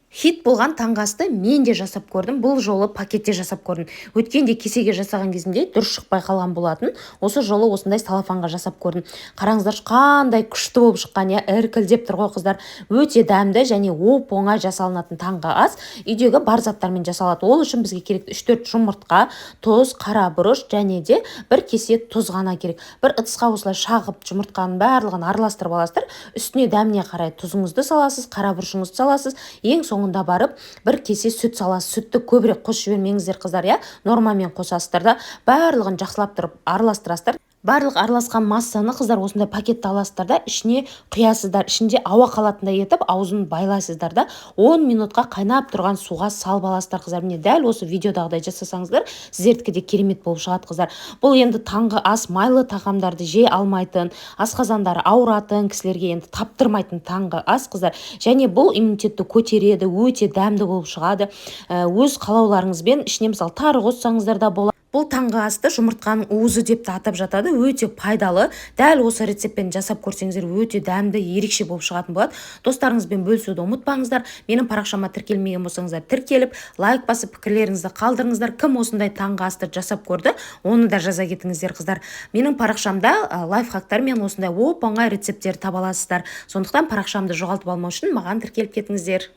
Хит болған таңғы асты мен де жасап көрдім. Бұл жолы пакетте жасап көрдім. Өткенде кесеге жасаған кезімде дұрыс шықпай қалған болатын. Осы жолы осындай салафанға жасап көрдім. Қараңыздаршы, қандай күшті болып шыққан, иә, іркілдеп тұр ғой қыздар. Өте дәмді және оп-оңай жасалынатын таңғы ас. Үйдегі бар заттармен жасалады. Ол үшін бізге керек 3-4 жұмыртқа, тұз, қара бұрыш және де бір кесе тұз ғана керек. Бір ыдысқа осылай шағып жұмыртқаның барлығын араластырып аласыздар. Үстіне дәміне қарай тұзыңызды саласыз, қара бұрышыңызды саласыз. Ең соңында барып бір кесе сүт саласыз. Сүтті көбірек қосып жібермеңіздер қыздар, иә. Нормамен қосасыздар да барлығын жақсылап тұрып араластырасыздар. Барлық араласқан массаны қыздар осындай пакетті аласыздар да ішіне құясыздар. Ішінде ауа қалатындай етіп аузын байлайсыздар да 10 минутқа қайнап тұрған суға салып аласыздар қыздар. Міне дәл осы видеодағыдай жасасаңыздар, сіздердікі де керемет болып шығады қыздар. Бұл енді таңғы ас, майлы тағамдарды жей алмайтын, асқазандары ауыратын кісілерге енді таптырмайтын таңғы ас қыздар. Және бұл иммунитетті көтереді, өте дәмді болып шығады. Өз қалауларыңызбен ішіне мысалы тары қоссаңыздар да болады. Бұл таңғы асты жұмыртқаның уызы деп те атап жатады. Өте пайдалы. Дәл осы рецептпен жасап көрсеңіздер өте дәмді, ерекше болып шығатын болады. Достарыңызбен бөлісуді ұмытпаңыздар. Менің парақшама тіркелмеген болсаңыздар, тіркеліп, лайк басып, пікірлеріңізді қалдырыңыздар. Кім осындай таңғы асты жасап көрді, оны да жаза кетіңіздер қыздар. Менің парақшамда лайфхактар мен осындай оп-оңай рецепттер таба аласыздар. Сондықтан парақшамды жоғалтып алмау үшін маған тіркеліп кетіңіздер.